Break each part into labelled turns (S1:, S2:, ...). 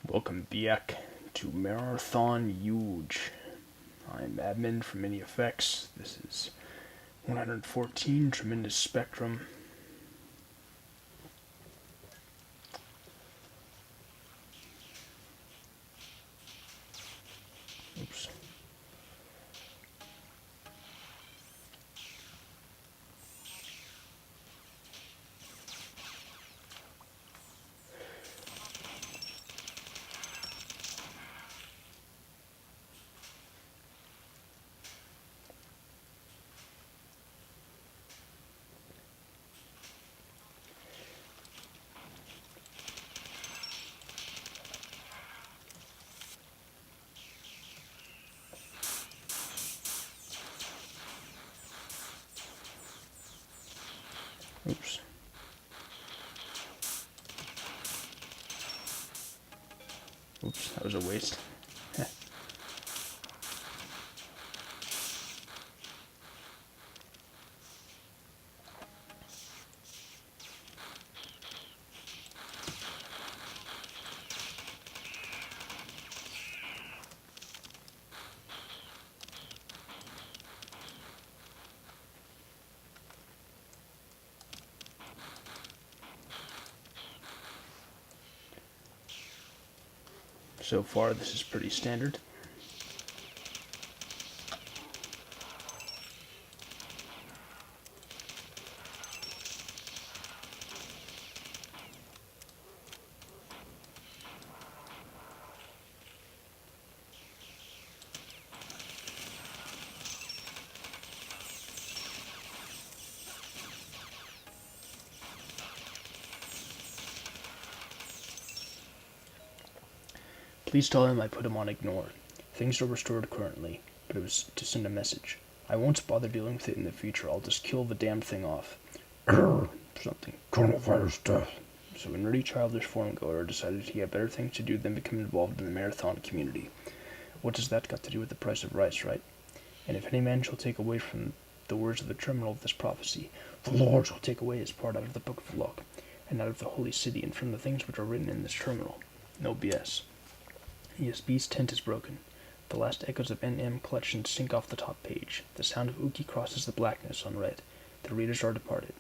S1: Welcome back to Mararthon Yuge. I'm admin for Mini Effects. This is 114 Tremendous Spectrum. Oops. Oops. Oops, that was a waste. So far, this is pretty standard. Please tell him I put him on ignore. Things are restored currently, but it was to send a message. I won't bother dealing with it in the future. I'll just kill the damned thing off. Something.
S2: Coronavirus death.
S1: So a nerdy, childish forum goer decided he had better things to do than become involved in the Mararthon community. What does that got to do with the price of rice, right? And if any man shall take away from the words of the terminal of this prophecy, the Lord shall take away his part out of the book of luck, and out of the holy city, and from the things which are written in this terminal. No BS. ESB's tent is broken. The last echoes of NM collections sink off the top page. The sound of Uki crosses the blackness unread. The readers are departed.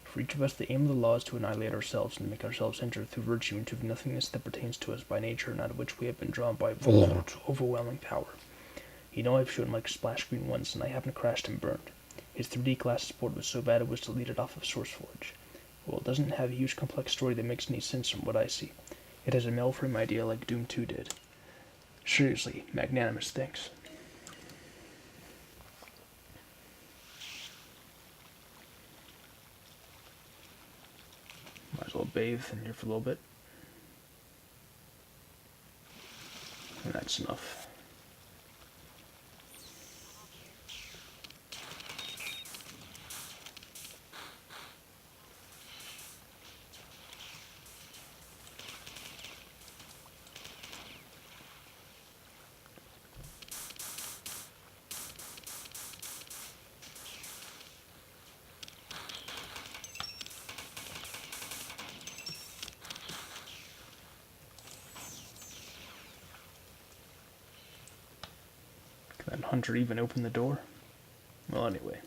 S1: For each of us, the aim of the law is to annihilate ourselves and make ourselves enter through virtue into the nothingness that pertains to us by nature and out of which we have been drawn by the Lord's overwhelming power. You know I've shown my splash screen once and I haven't crashed and burned. His 3D glasses board was so bad it was deleted off of SourceForge. Well, it doesn't have a huge complex story that makes any sense from what I see. It has a mainframe idea like Doom 2 did. Seriously, magnanimous thanks. Might as well bathe in here for a little bit. And that's enough. Can that hunter even open the door? Well, anyway.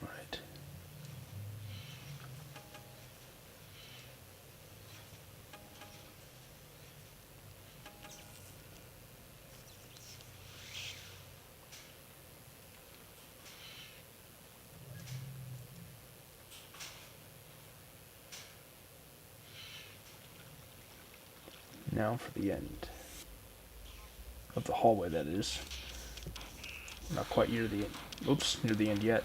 S1: Alright. Now for the end of the hallway, that is. Not quite near the end. Oops, near the end yet.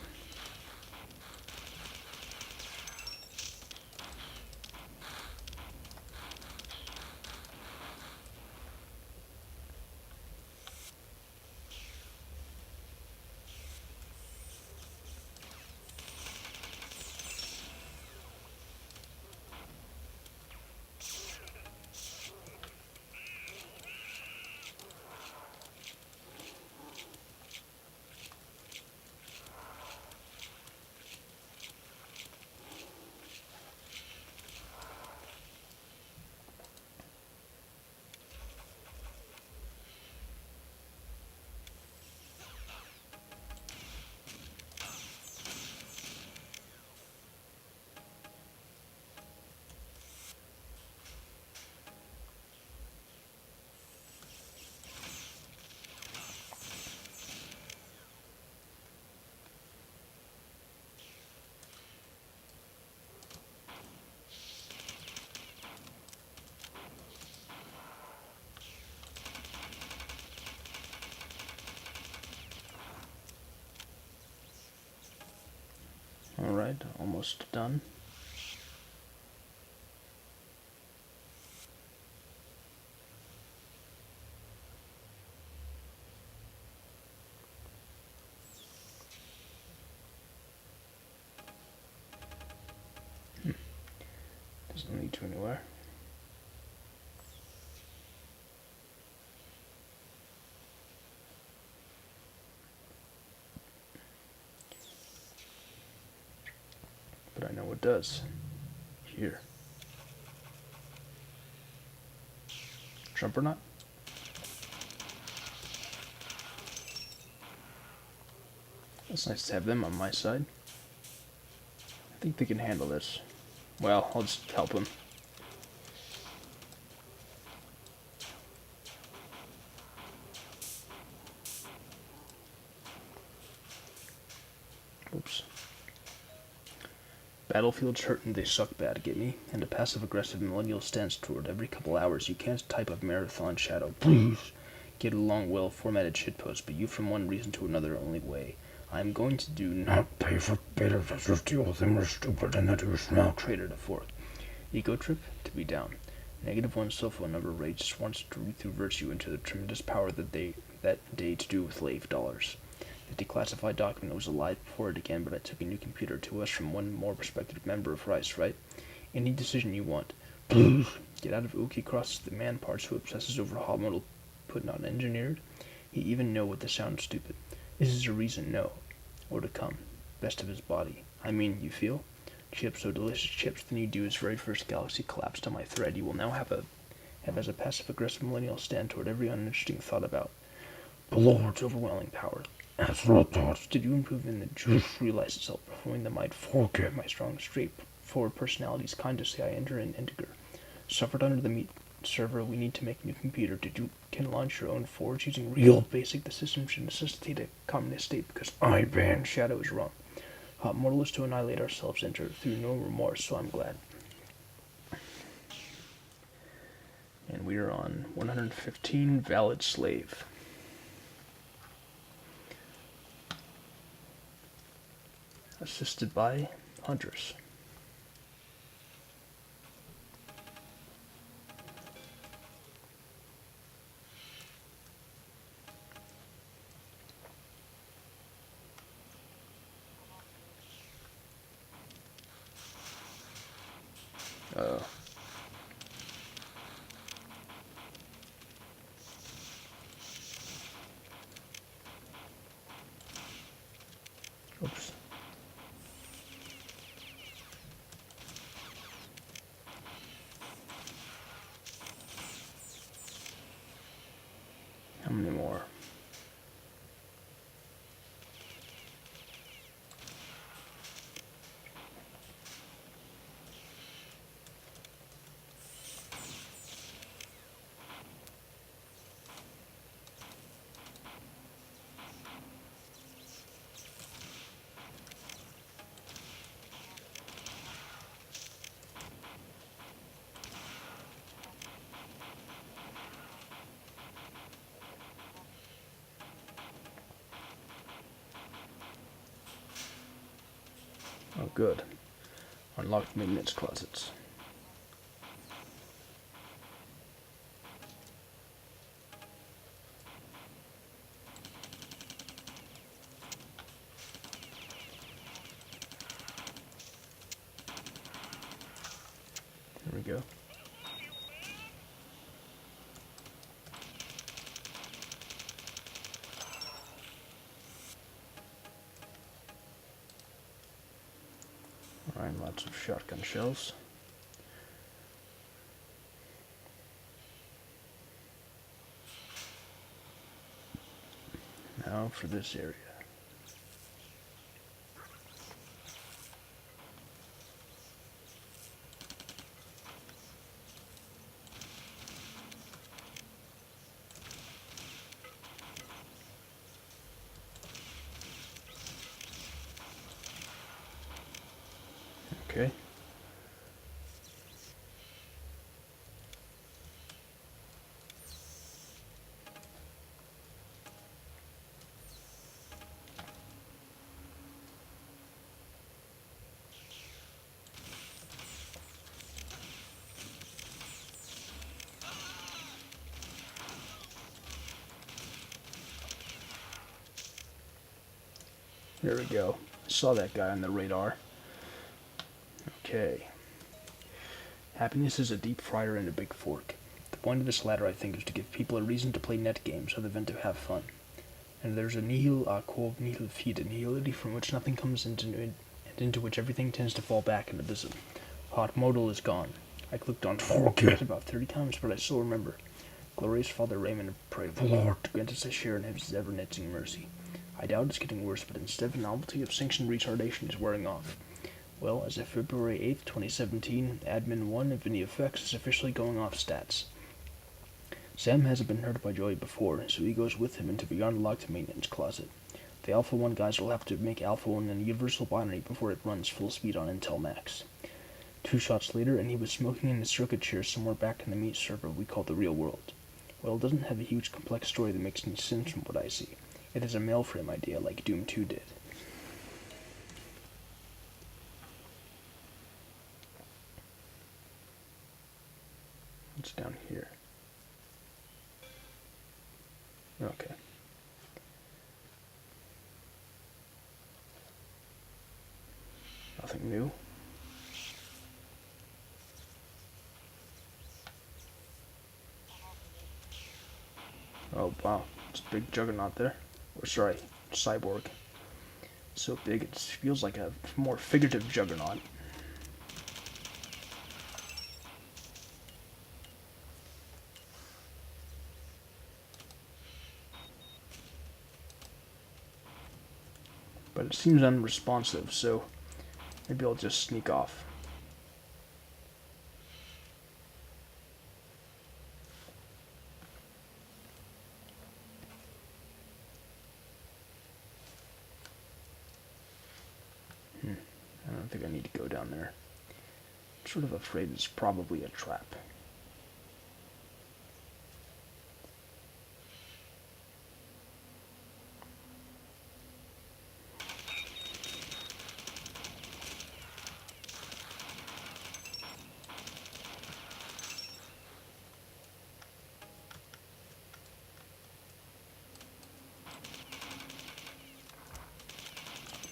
S1: Alright, almost done. Doesn't lead to anywhere. But I know what does. Here. Jumper knot? It's nice to have them on my side. I think they can handle this. Well, I'll just help him. Oops. Battlefield's hurt and they suck bad, get me? And a passive-aggressive millennial stance toward every couple hours. You can't type of Mararthon shadow. Please. Get along well-formatted shitpost, but you from one reason to another only way. I'm going to do not pay for beta to deal with them are stupid and that is now traitor to fork. Ego trip? To be down. -1 cell phone number Ray just wants to read through virtue into the tremendous power that day to do with lave dollars. The declassified document was alive before it again, but I took a new computer to us from one more respected member of Rice, right? Any decision you want. Please. Get out of Uki crosses the man parts who obsesses over how metal put not engineered. He even know what the sound stupid. This is a reason, no. Or to come. Best of his body. I mean, you feel? Chips, so delicious chips, then you do his very first galaxy collapsed on my thread. You will now have as a passive-aggressive millennial stand toward every uninteresting thought about the Lord's overwhelming power. As no thoughts did you improve in the juice realize itself, performing the might forget my strong, straightforward personalities, kind to say I enter an integer. Suffered under the meat server, we need to make a new computer. Did you can launch your own forge using real basic? The system should necessitate a communist state because I banned Shadow is wrong. Hot mortal is to annihilate ourselves, enter through no remorse, so I'm glad. And we are on 115 valid slave. Assisted by hunters. Oops. How many more? Oh, good. Unlocked maintenance closets. There we go. Alright, lots of shotgun shells. Now for this area. Okay. There we go. I saw that guy on the radar. Okay. Happiness is a deep fryer and a big fork. The point of this ladder, I think, is to give people a reason to play net games other than to have fun. And there's a nihil quo nihil fit, a nihility from which nothing comes and into which everything tends to fall back in the abysm. Hot modal is gone. I clicked on forget about 30 times, but I still remember. Glorious Father Raymond prayed the Lord to grant us a share in his ever-knitting mercy. I doubt it's getting worse, but instead the novelty of sanctioned retardation is wearing off. Well, as of February 8th, 2017, Admin 1 of ViniFX is officially going off stats. Sam hasn't been hurt by Joey before, so he goes with him into the unlocked maintenance closet. The Alpha 1 guys will have to make Alpha 1 a universal binary before it runs full speed on Intel Max. 2 shots later, and he was smoking in the circuit chair somewhere back in the meat server we call the real world. Well, it doesn't have a huge complex story that makes any sense from what I see. It is a mainframe idea like Doom 2 did. What's down here? Okay. Nothing new. Oh wow, it's a big juggernaut there. Or sorry, cyborg. So big it feels like a more figurative juggernaut. But it seems unresponsive, so maybe I'll just sneak off. I don't think I need to go down there. I'm sort of afraid it's probably a trap.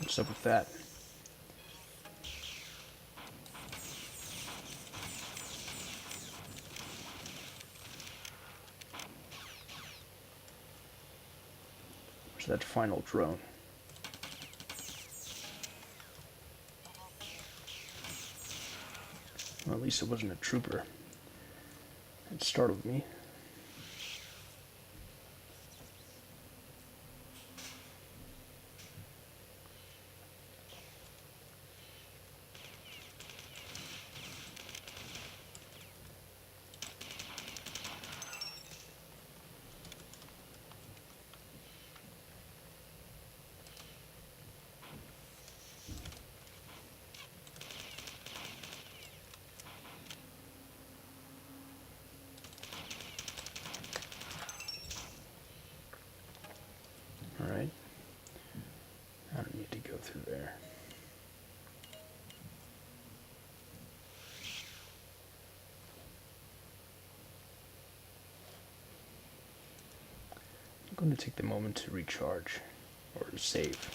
S1: What's up with that? Where's that final drone? Well, at least it wasn't a trooper. It startled me. going to take the moment to recharge, or save.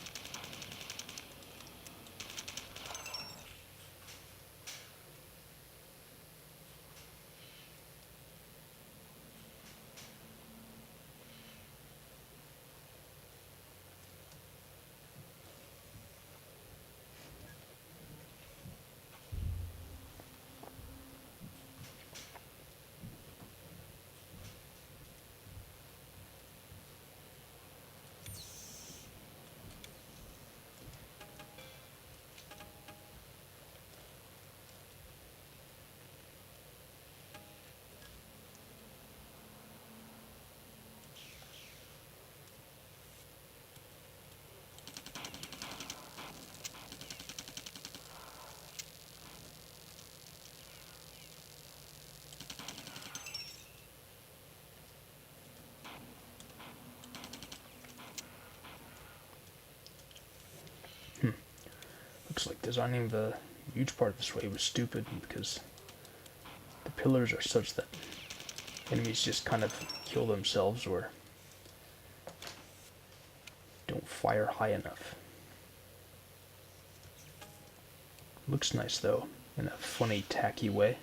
S1: Looks like designing the huge part this way was stupid, because the pillars are such that enemies just kind of kill themselves or don't fire high enough. Looks nice though, in a funny, tacky way.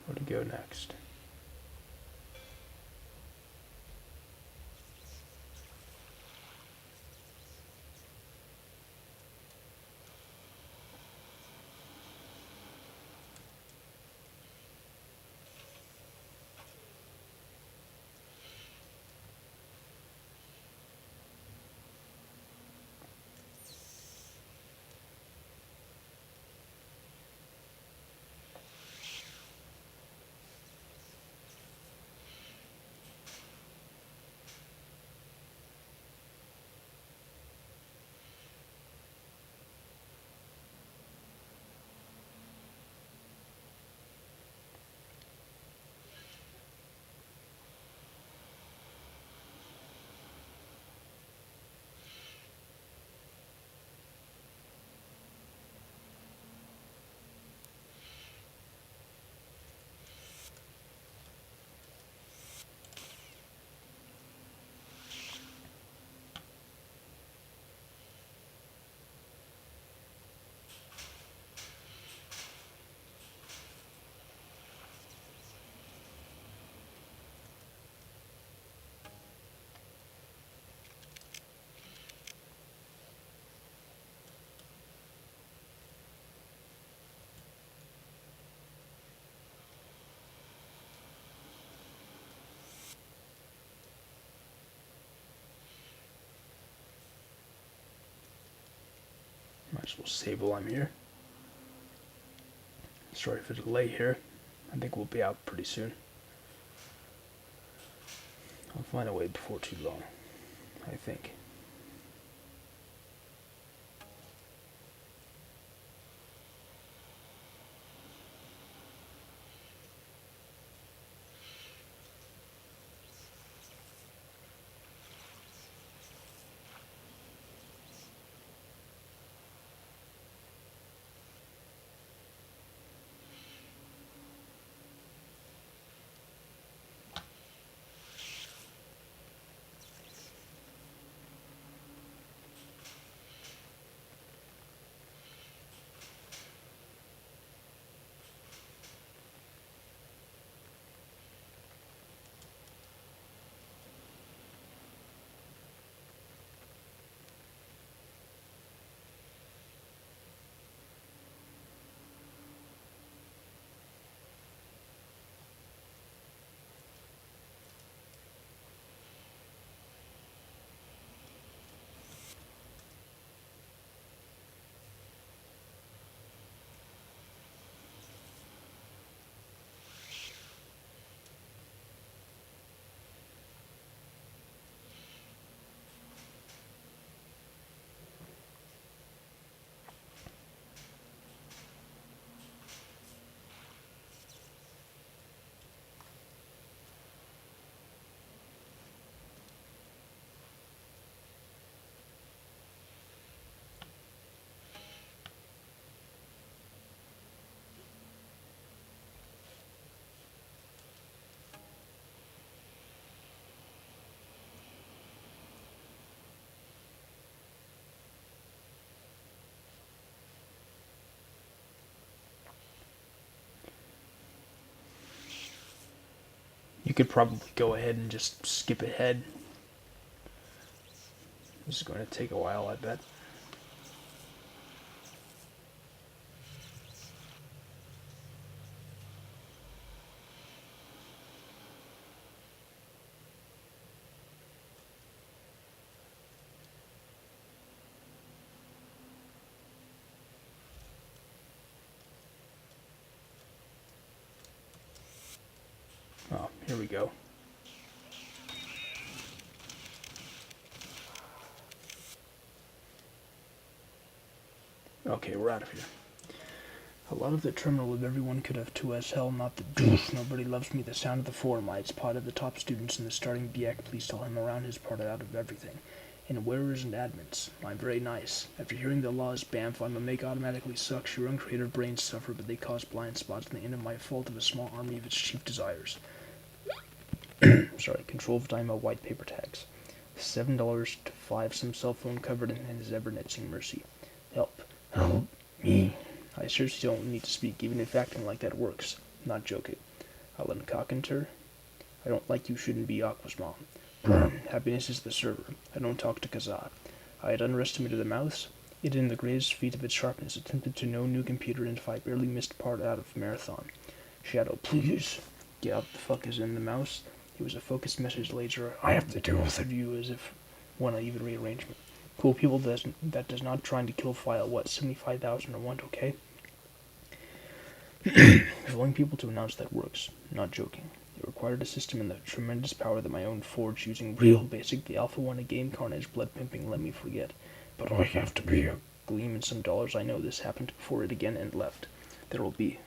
S1: Where to go next? Might as well save while I'm here. Sorry for the delay here. I think we'll be out pretty soon. I'll find a way before too long, I think. could probably go ahead and just skip ahead. This is going to take a while, I bet. Oh, here we go. Okay, we're out of here. A lot of the terminal of everyone could have 2S hell, not the douche. Nobody loves me. The sound of the formites, pot of the top students in the starting BX. Please tell him around his part out of everything. And wearers and admins. I'm very nice. After hearing the laws, Bamf, I'm a make automatically sucks. Your uncreative brains suffer, but they cause blind spots in the end of my fault of a small army of its chief desires. Sorry, control of Dymo white paper tags. $7 to 5 some cell phone covered in his ever-netzing mercy. Help. Help me. I seriously don't need to speak, even if acting like that works. Not joking. Alan Cockenter. I don't like you shouldn't be Aqua's mom. Happiness is the server. I don't talk to Kazaa. I had underestimated the mouse. It, in the greatest feat of its sharpness, attempted to know new computer, and if I barely missed part out of Mararthon. Shadow, please. Get out the fuck is in the mouse. It was a focused message laser. I have to deal with you as if one uneven rearrangement. Cool people that does not trying to kill file, what, 75,000 or want, okay? Following people to announce that works. Not joking. It required a system and the tremendous power that my own forge using real basic, the Alpha 1 a game Carnage blood pimping let me forget. But I have to be a gleam in some dollars. I know this happened before it again and left. There will be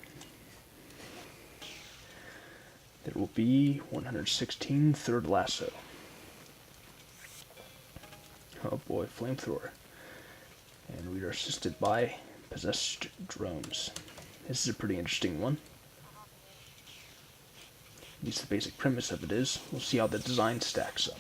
S1: 116 third lasso. Oh boy, flamethrower. And we are assisted by possessed drones. This is a pretty interesting one. At least the basic premise of it is. We'll see how the design stacks up.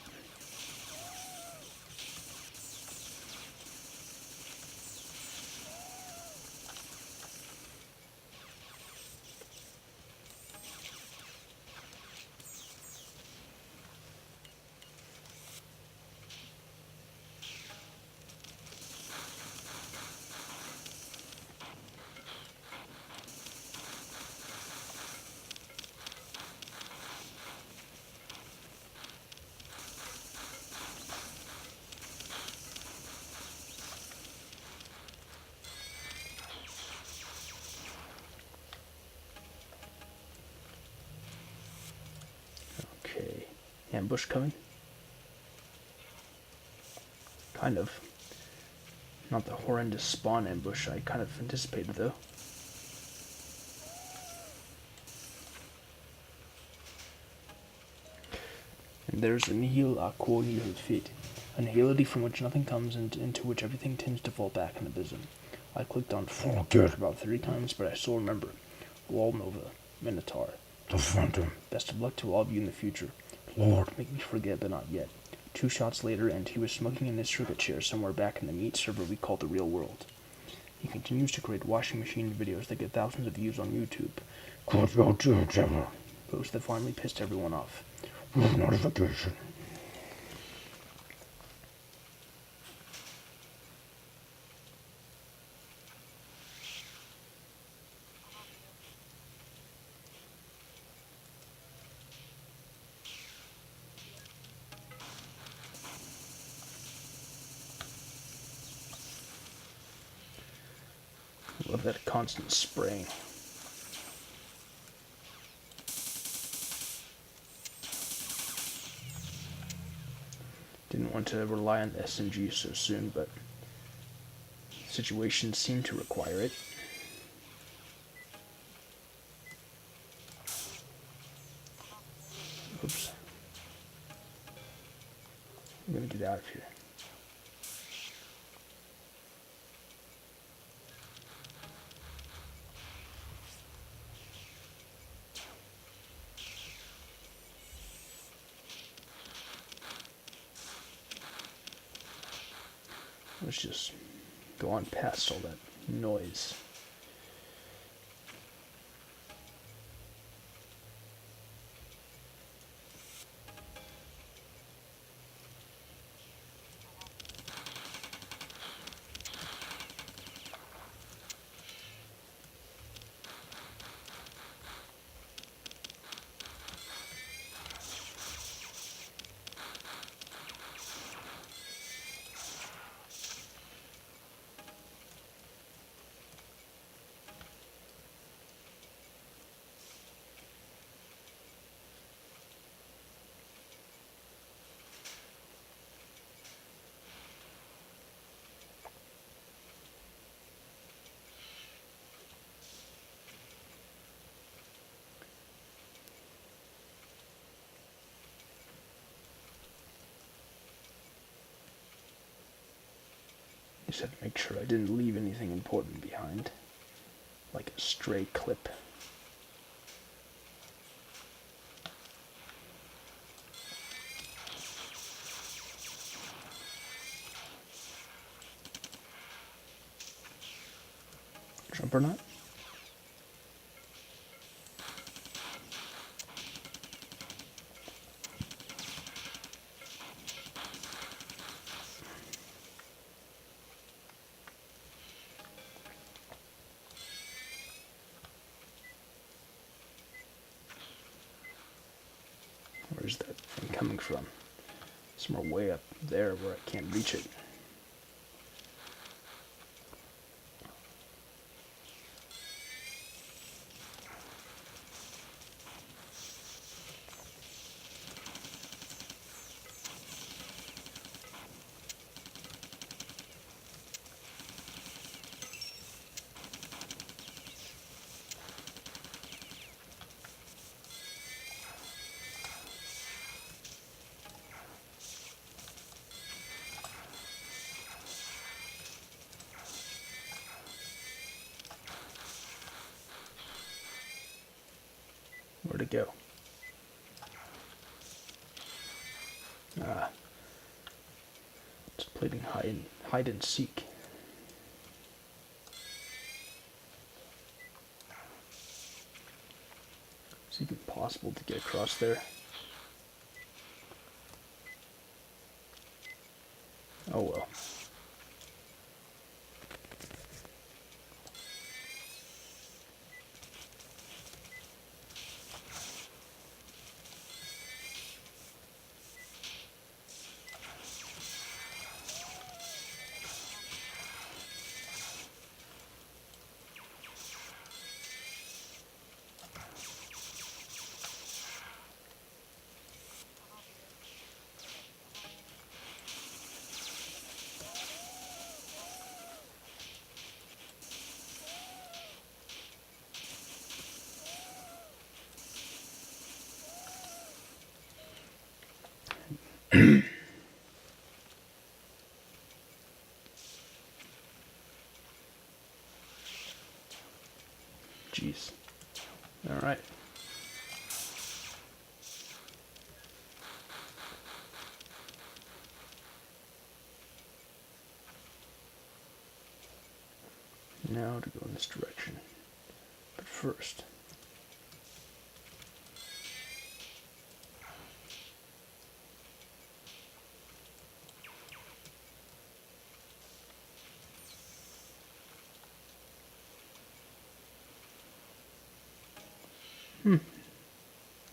S1: Okay, ambush coming. Kind of. Not the horrendous spawn ambush I kind of anticipated though. And there's a nihil a quo nihil fit. A nihility from which nothing comes and into which everything tends to fall back in abysm. I clicked on forget about 30 times, but I still remember. Wall Nova, Minotaur. The Phantom. Best of luck to all of you in the future. Lord, make me forget, but not yet. 2 shots later, and he was smoking in his circuit chair somewhere back in the meat server we call the real world. He continues to create washing machine videos that get thousands of views on YouTube. Posts that finally pissed everyone off. Notification. Love that constant spraying. Didn't want to rely on SMG so soon, but situations seem to require it. Oops. I'm gonna get out of here. Let's just go on past all that noise. Just had to make sure I didn't leave anything important behind. Like a stray clip. Jumper nut? Where's that thing coming from? Somewhere way up there where I can't reach it. Where'd it go? Ah. It's playing hide and seek. Is it even possible to get across there? Oh well. Jeez. Alright. Now to go in this direction. But first...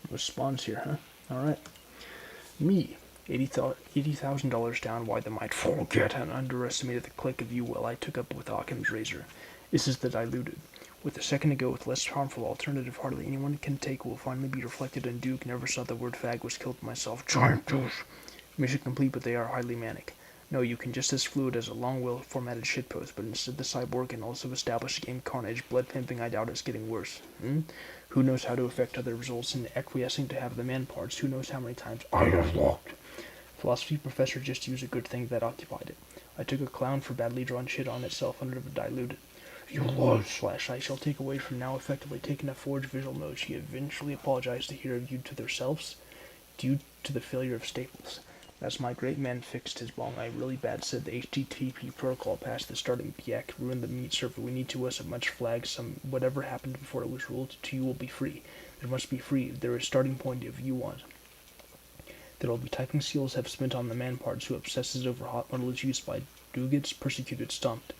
S1: No spawns here, huh? Alright. Me. $80,000 down, why they might forget and underestimated the click of you while I took up with Occam's razor. This is the diluted. With a second to go with less harmful alternative hardly anyone can take will finally be reflected, and Duke never saw the word fag was killed myself. Giant douche. Mission complete, but they are highly manic. No, you can just as fluid as a long well-formatted shitpost, but instead the cyborg can also establish game Carnage. Blood pimping, I doubt it's getting worse. Who knows how to affect other results in acquiescing to have the man parts? Who knows how many times I have locked? Philosophy professor just used a good thing that occupied it. I took a clown for badly drawn shit on itself under the diluted. You lord slash I shall take away from now effectively taking a forged visual mode. She eventually apologized to hear viewed to themselves due to the failure of staples. As my great man fixed his wrong, I really bad said the HTTP protocol passed the starting PIAC, ruined the meat server. We need to us a much flag, some whatever happened before it was ruled to you will be free. There must be free. There is starting point if you want. There will be typing skills have spent on the man parts who obsesses over hot models used by Dugits, persecuted, stomped.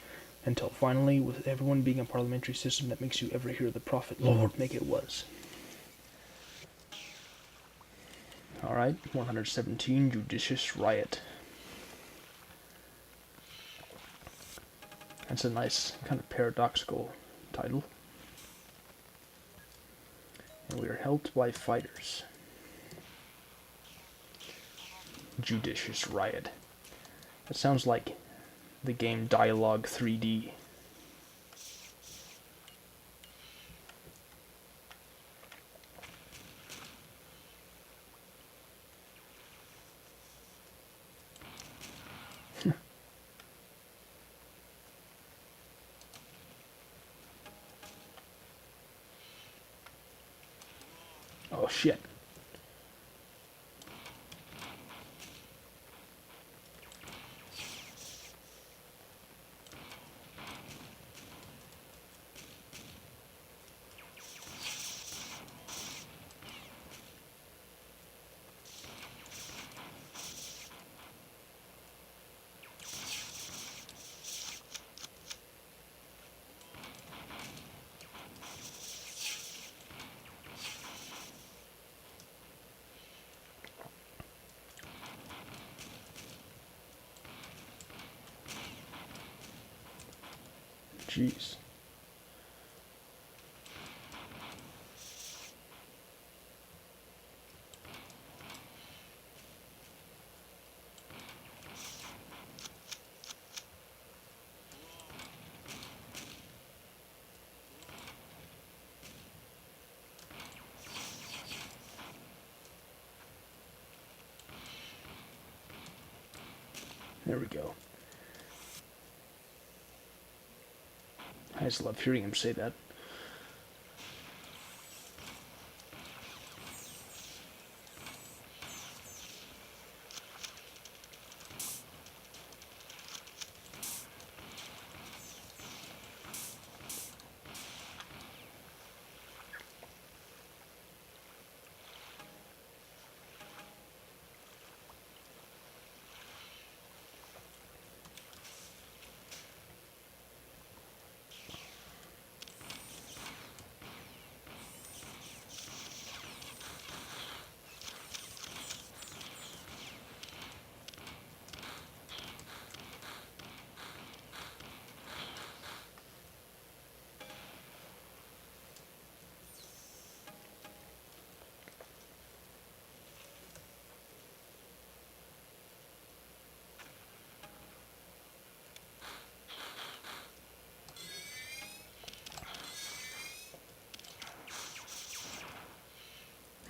S1: Until finally, with everyone being a parliamentary system that makes you ever hear the prophet, Lord, make it was. Alright, 117, Judicious Riot. That's a nice, kind of paradoxical title. And we are helped by fighters. Judicious Riot. That sounds like the game Dialogue 3D. Oh shit. Jeez. There we go. I just love hearing him say that.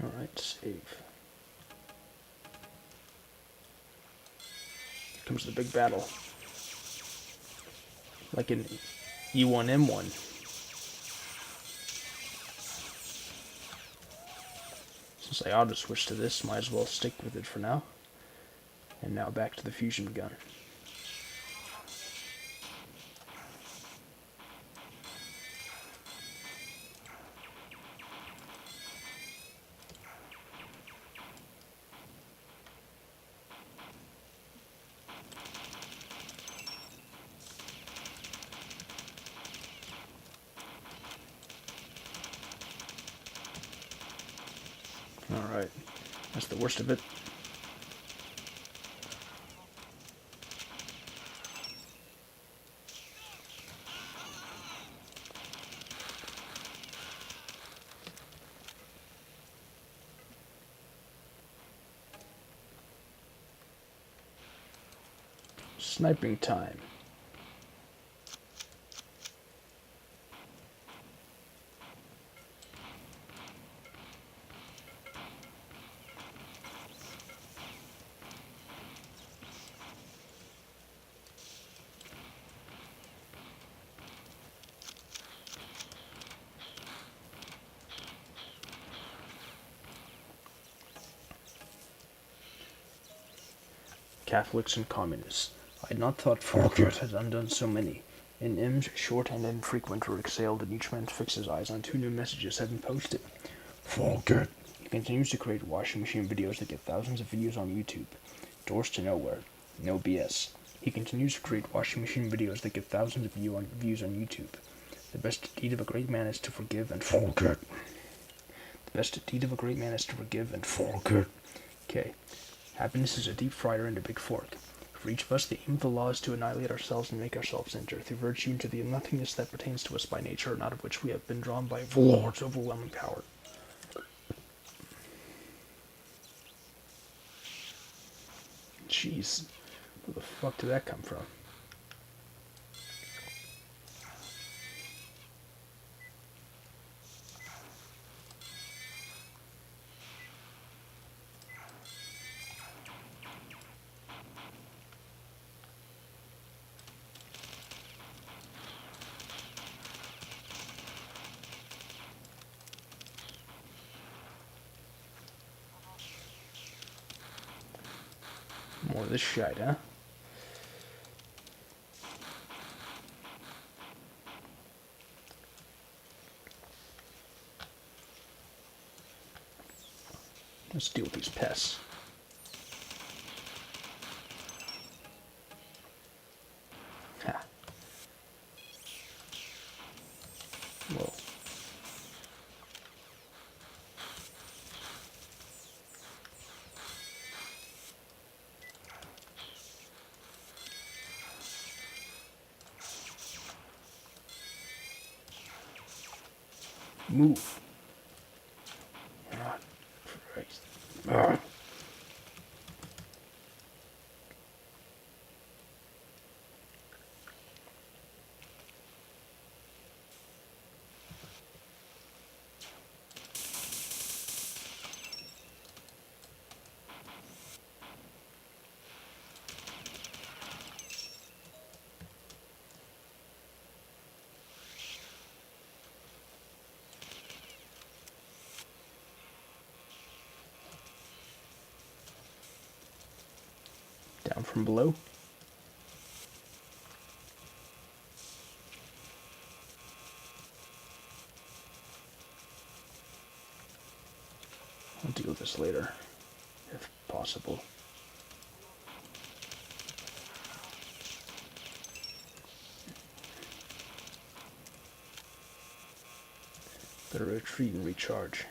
S1: Alright, save. Here comes the big battle. Like in E1M1. Since I auto switched to this, might as well stick with it for now. And now back to the fusion gun. Alright, that's the worst of it. Sniping time. Catholics and communists. I had not thought Folkert had undone so many. In M's short and infrequent were exhaled, and each man fixed his eyes on 2 new messages had been posted. Folkert. He continues to create washing machine videos that get thousands of views on YouTube. Doors to nowhere. No BS. He continues to create washing machine videos that get thousands of views on YouTube. The best deed of a great man is to forgive and Folkert. The best deed of a great man is to forgive and Folkert. Okay. Happiness is a deep fryer and a big fork. For each of us, the aim of the law is to annihilate ourselves and make ourselves enter, through virtue, into the nothingness that pertains to us by nature, and out of which we have been drawn by the Lord's overwhelming power. Jeez, where the fuck did that come from? More of this shite, huh? Let's deal with these pests. Ha. Whoa. Move. Ah, Christ. Ah. Down from below. I'll deal with this later, if possible. Better retreat and recharge.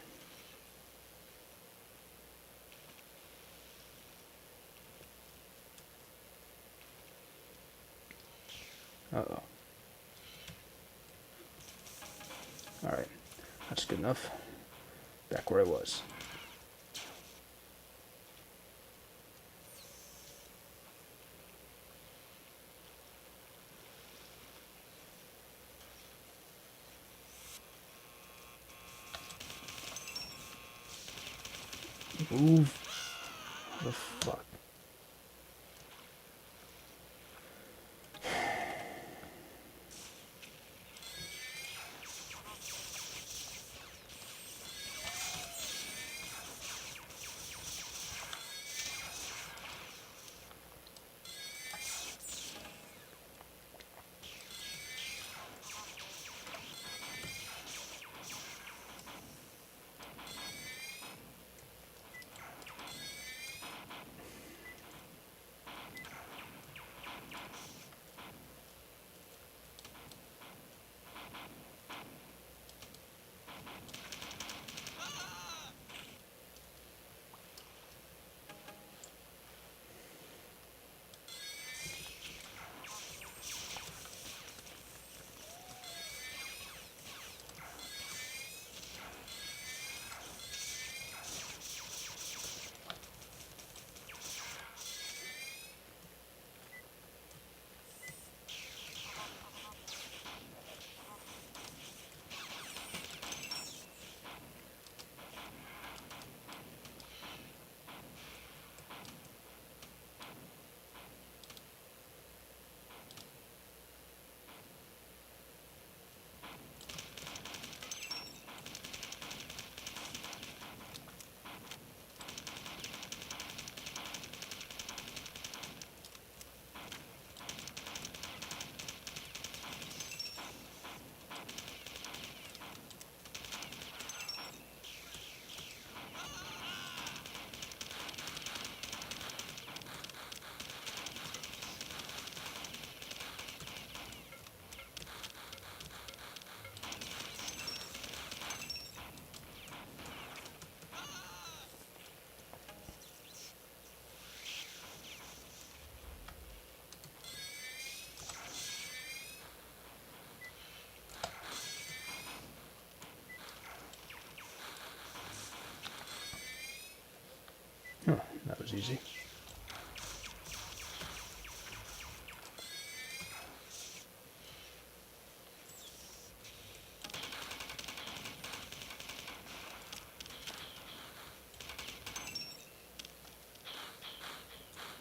S1: Uh-oh. Alright, that's good enough. Back where I was. Move. What the fuck? Oh, that was easy.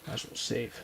S1: Might as well save.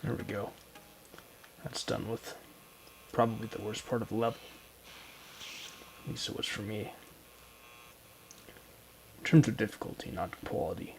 S1: There we go. That's done with probably the worst part of the level. At least it was for me. In terms of difficulty, not quality.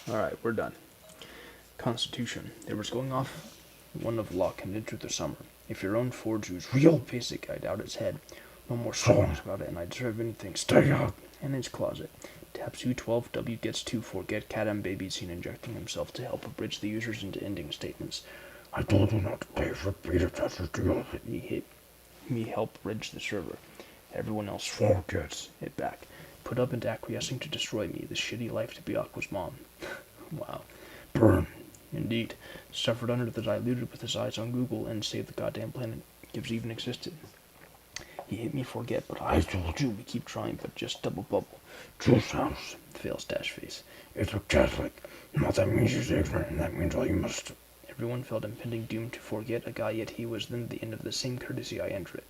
S1: Alright, we're done. Constitution. There was going off one of luck and into the summer. If your own forge was real basic, I doubt its head. No more songs about it, and I deserve anything. Stay up! And his closet. Taps U12, W gets 2, forget Cat M baby seen injecting himself to help abridge the users into ending statements. I told you not to pay for beta testers to me help bridge the server. Everyone else forgets it back. Put up into acquiescing to destroy me, the shitty life to be Aqua's mom. Wow. Burn. Indeed. Suffered under the diluted with his eyes on Google and saved the goddamn planet Gibbs even existed. He hit me forget, but I told you we keep trying, but just double bubble. True sounds. Fails dash face. It's a Catholic. Not that means he's ignorant, and that means all you must. Everyone felt impending doom to forget a guy, yet he was then the end of the same courtesy I enter it.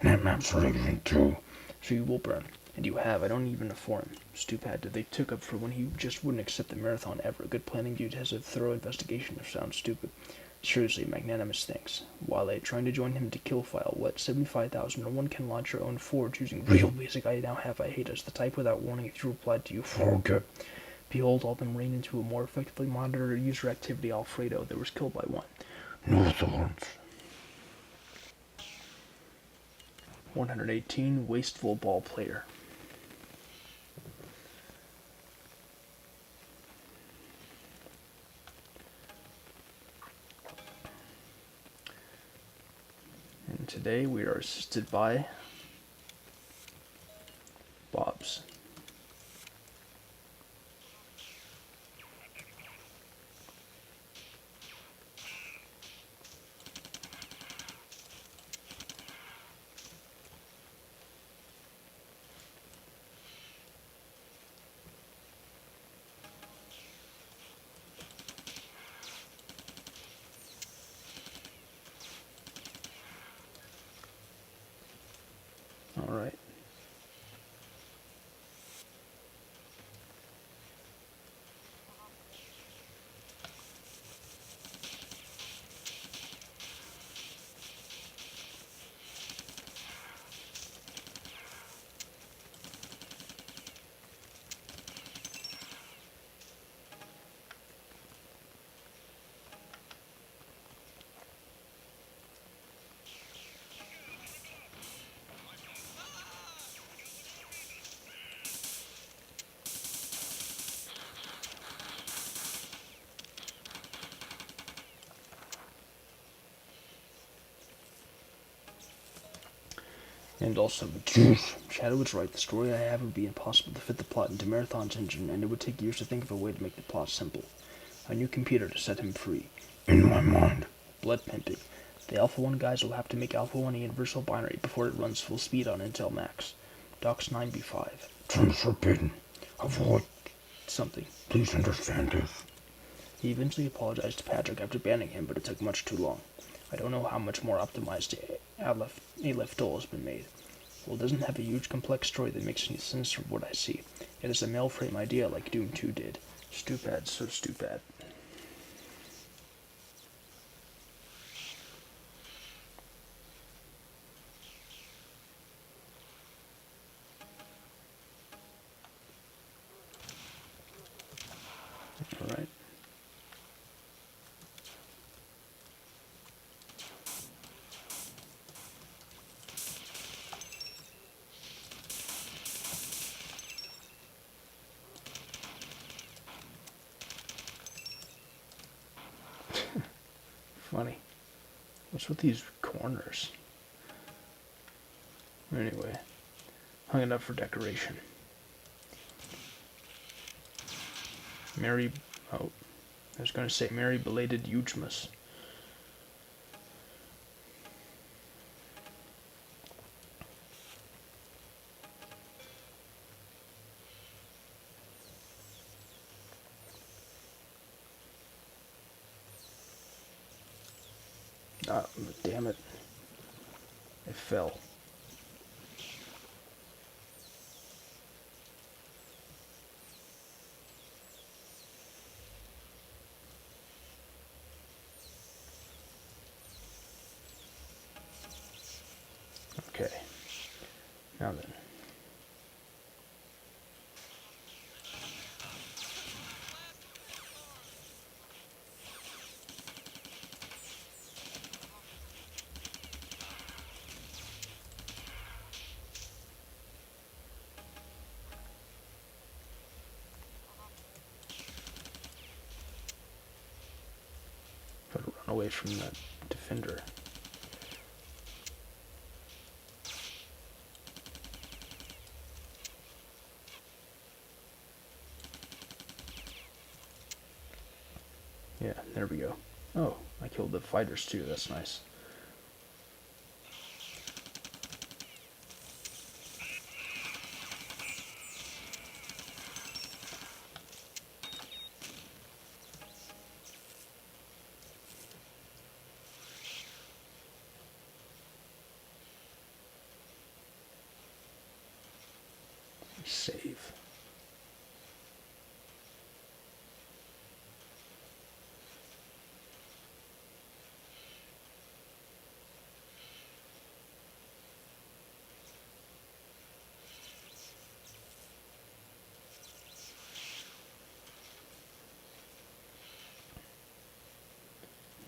S1: Net maps are ignorant too. So you will burn. And you have, I don't even for him. Stupid that they took up for when he just wouldn't accept the Mararthon ever. Good planning dude has a thorough investigation of sounds stupid. Seriously, magnanimous thanks. While trying to join him to kill file, what, 75,000, no one can launch your own forge using real basic I now have I hate us, the type without warning if you replied to you, forget. Behold, all them rain into a more effectively monitored user activity Alfredo that was killed by one. No thorns. 118, wasteful ball player. And today we are assisted by Bob's. All right. And also, Shadow was right. The story I have would be impossible to fit the plot into Mararthon's engine, and it would take years to think of a way to make the plot simple. A new computer to set him free. In my mind. Blood pimping. The Alpha 1 guys will have to make Alpha 1 a universal binary before it runs full speed on Intel Max. Docs 9B5. Terms forbidden. Avoid something. Please understand this. He eventually apologized to Patrick after banning him, but it took much too long. I don't know how much more optimized Aleph Dole has been made. Well, it doesn't have a huge complex story that makes any sense from what I see. It is a mail-frame idea like Doom 2 did. Stupid, so stupid. Alright. Funny. What's with these corners? Anyway, hung it up for decoration. Merry, oh, I was going to say Merry Belated Yugemas. Ah, damn it. It fell. Okay. Now then. Try to run away from that defender. Yeah, there we go. Oh, I killed the fighters too, that's nice. Save.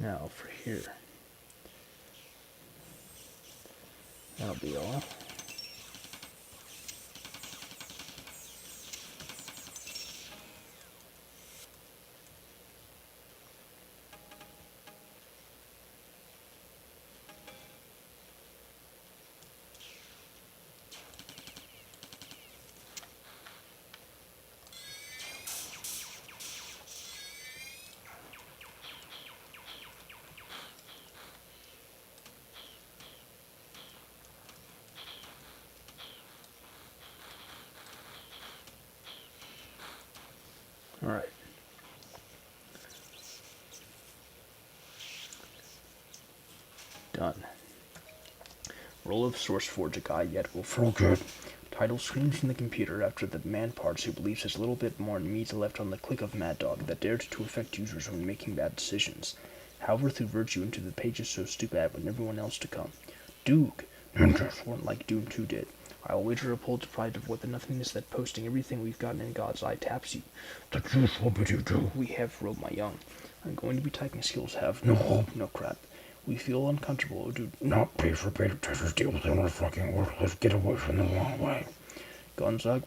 S1: Now for here. That'll be all. Alright. Done. Roll of SourceForge, a guy yet will forget. Title screams from the computer after the man parts who believes has little bit more meat left on the click of Mad Dog that dared to affect users when making bad decisions. However, through virtue into the pages so stupid with everyone else to come. Duke, ninjas weren't like Doom 2 did. I'll wager a poll deprived of what the nothingness that posting everything we've gotten in God's eye taps you. The truth will be you do. We have rolled my young. I'm going to be typing skills have no crap. We feel uncomfortable, do not pay for beta testers, deal with them in the fucking world. Let's get away from them long way. Gonzog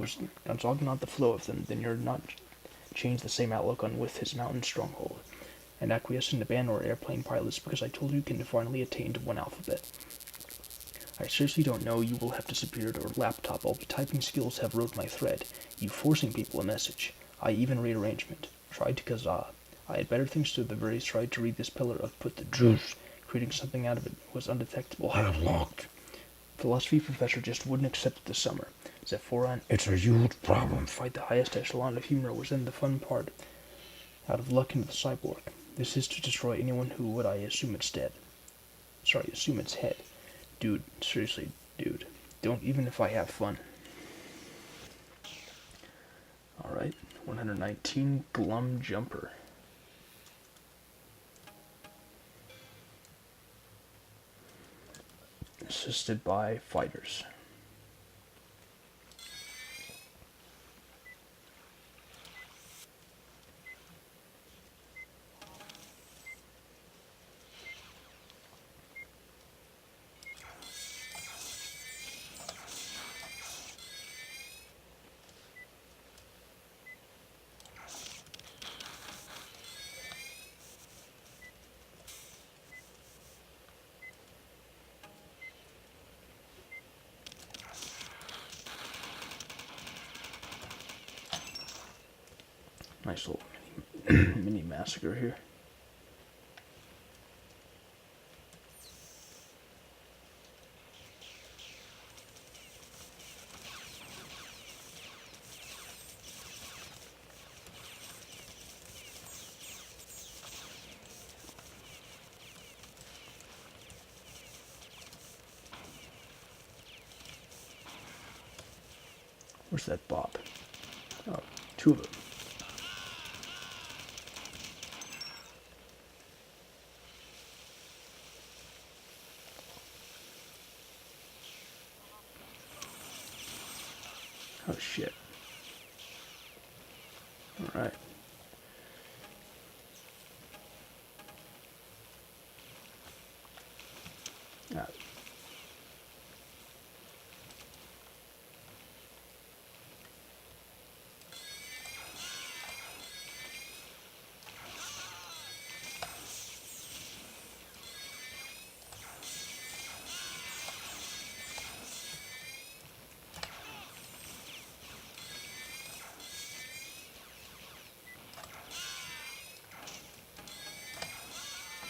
S1: not the flow of them, then you're not change the same outlook on with his mountain stronghold. And acquiescing to ban or airplane pilots because I told you can finally attain to one alphabet. I seriously don't know, you will have disappeared or laptop, I'll be typing skills have wrote my thread. You forcing people a message. I even rearrangement. Tried to kazaa. I had better things to the very tried to read this pillar of put the juice. Creating something out of it was undetectable. I have locked. Philosophy professor just wouldn't accept it this summer. Zephoran, it's a huge problem. Fight the highest echelon of humor was in the fun part. Out of luck into the cyborg. This is to destroy anyone who would I assume it's dead. Sorry, assume it's head. Dude, seriously, dude. Don't even if I have fun. Alright, 119 Glum Jumper. Assisted by fighters. Nice little mini massacre here. Where's that Bob? Oh, two of them. Oh shit. Alright. Ah.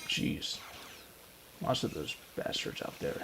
S1: Jeez. Lots of those bastards out there.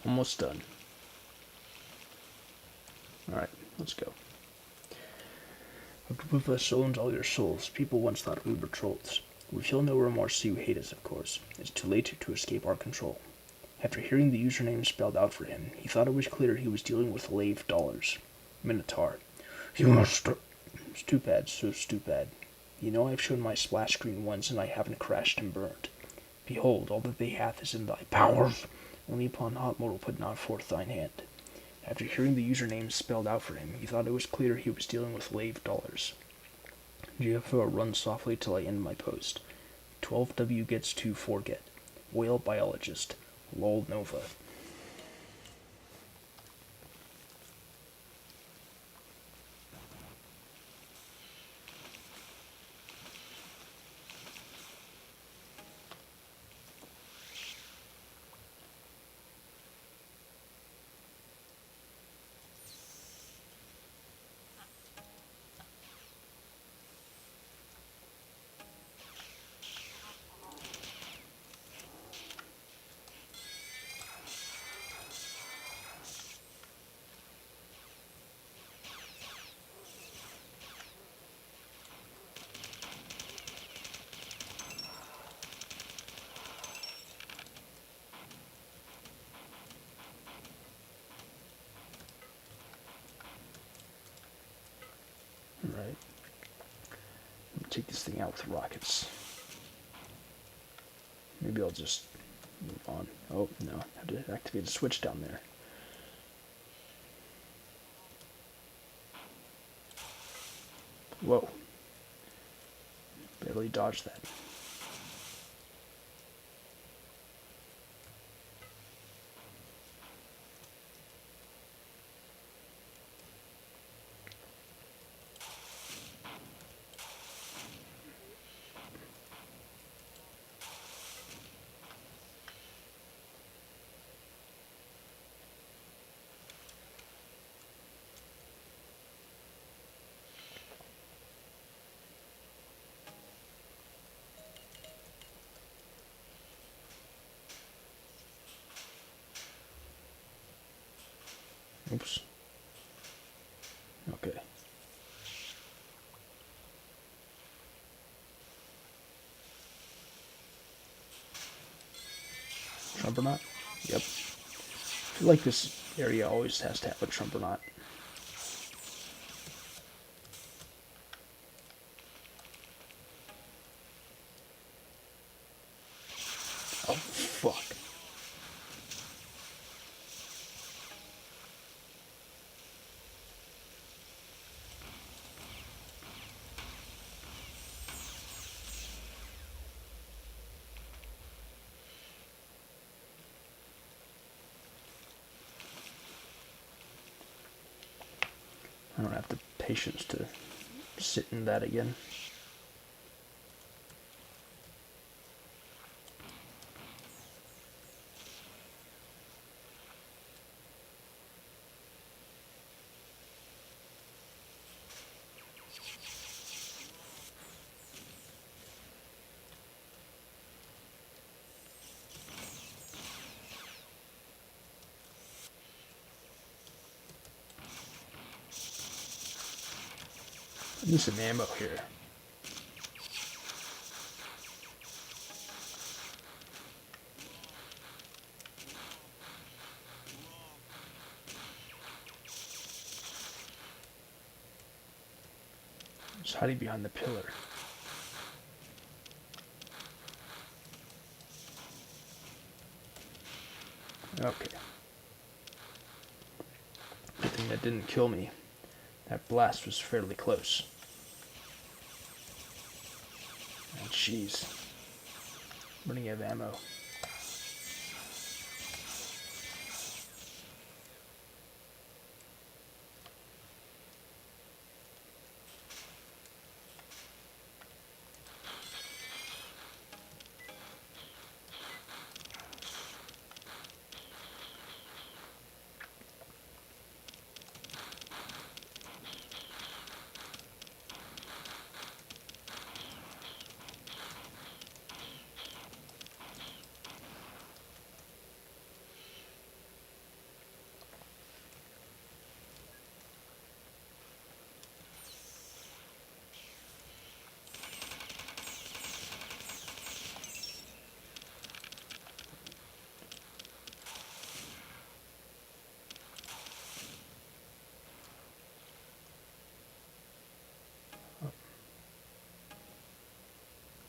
S1: Almost done. Alright, let's go. A group of us owns all your souls. People once thought we were trolls. We feel no remorse, so you hate us, of course. It's too late to escape our control. After hearing the username spelled out for him, he thought it was clear he was dealing with lave dollars. Minotaur. You must... Stupid, so stupid. You know I've shown my splash screen once, and I haven't crashed and burned. Behold, all that they hath is in thy powers. Only upon hot mortal put not forth thine hand. After hearing the username spelled out for him, he thought it was clear he was dealing with lave dollars. GFO run softly till I end my post. 12W gets to forget. Whale biologist. Lol Nova. Right. Take this thing out with rockets. Maybe I'll just move on. Oh, no. I have to activate a switch down there. Whoa. Barely dodged that. Oops. Okay. Trumpernaut? Yep. I feel like this area always has to have a Trumpernaut. Oh, fuck. I don't have the patience to sit in that again. I need some ammo here. It's hiding behind the pillar. Okay. Good thing that didn't kill me. That blast was fairly close. Oh, jeez. Running out of ammo.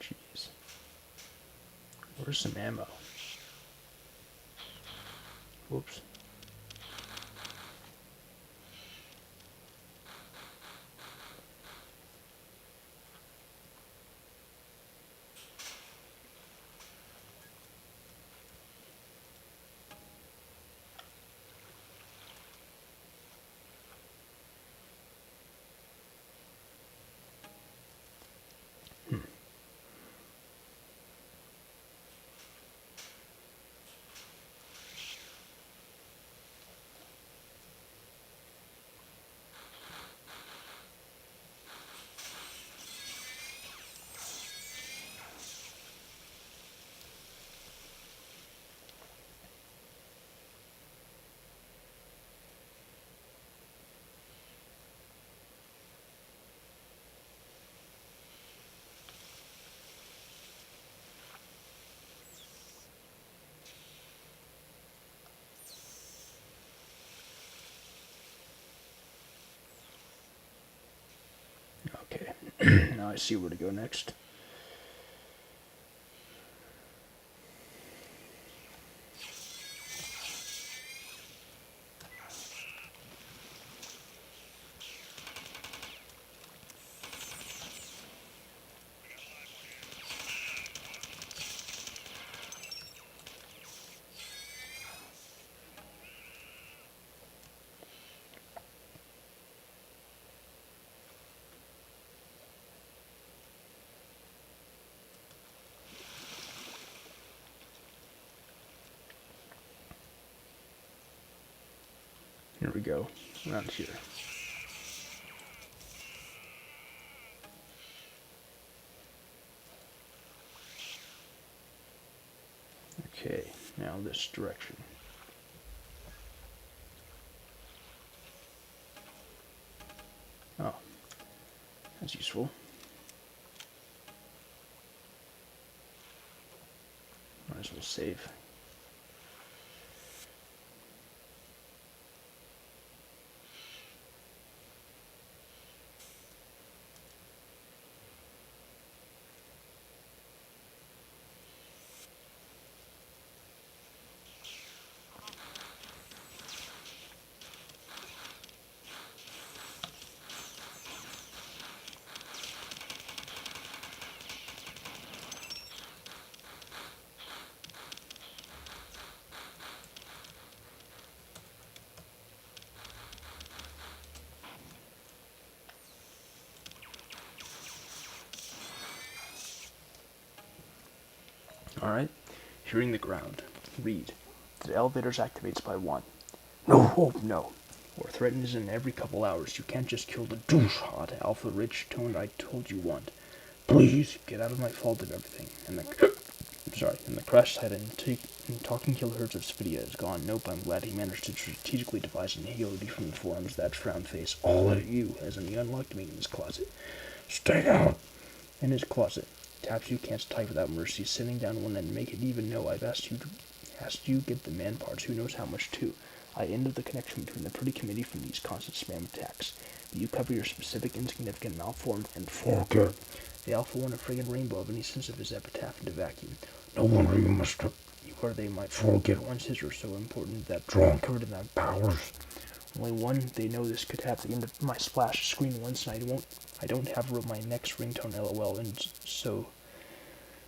S1: Jeez. Where's some ammo? Whoops. Okay. Now I see where to go next. Here we go. Around here. Okay, now this direction. That's useful. Might as well save. Alright. Hearing the ground. Read. The elevators activates by 1. No, oh, no. Or threatens in every couple hours. You can't just kill the douche-hot, alpha-rich tone I told you want. Please, get out of my fault of everything. And the crash site and talking kilohertz of Spidea is gone. Nope, I'm glad he managed to strategically devise an agility from the forums. That frown face, all at you, as in the unlocked me in his closet. Stay out! In his closet. Taps you can't type without mercy, sitting down one and make it even know I've asked you get the man parts, who knows how much too. I ended the connection between the pretty committee from these constant spam attacks. You cover your specific, insignificant, malformed, and forget. The alpha won a friggin' rainbow of any sense of his epitaph into vacuum. No wonder you must have. You or they might forget once his are so important that drawn covered in that powers. Only one, they know this could have the end of my splash screen once, and I don't have my next ringtone LOL, and so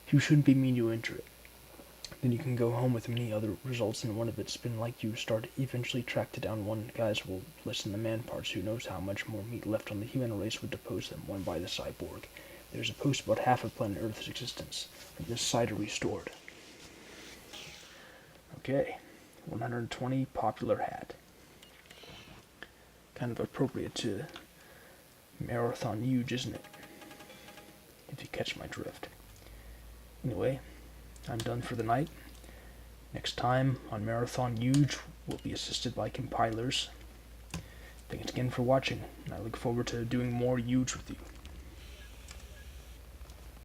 S1: you shouldn't be mean to enter it. Then you can go home with many other results, and one of it's been like you start eventually tracked down one guys will listen to man parts, who knows how much more meat left on the human race would depose them, one by the cyborg. There's a post about half of planet Earth's existence, and this site are restored. Okay, 120 popular hat. Kind of appropriate to Mararthon Yuge, isn't it? If you catch my drift. Anyway, I'm done for the night. Next time on Mararthon Yuge, we'll be assisted by compilers. Thanks again for watching, and I look forward to doing more Yuge with you.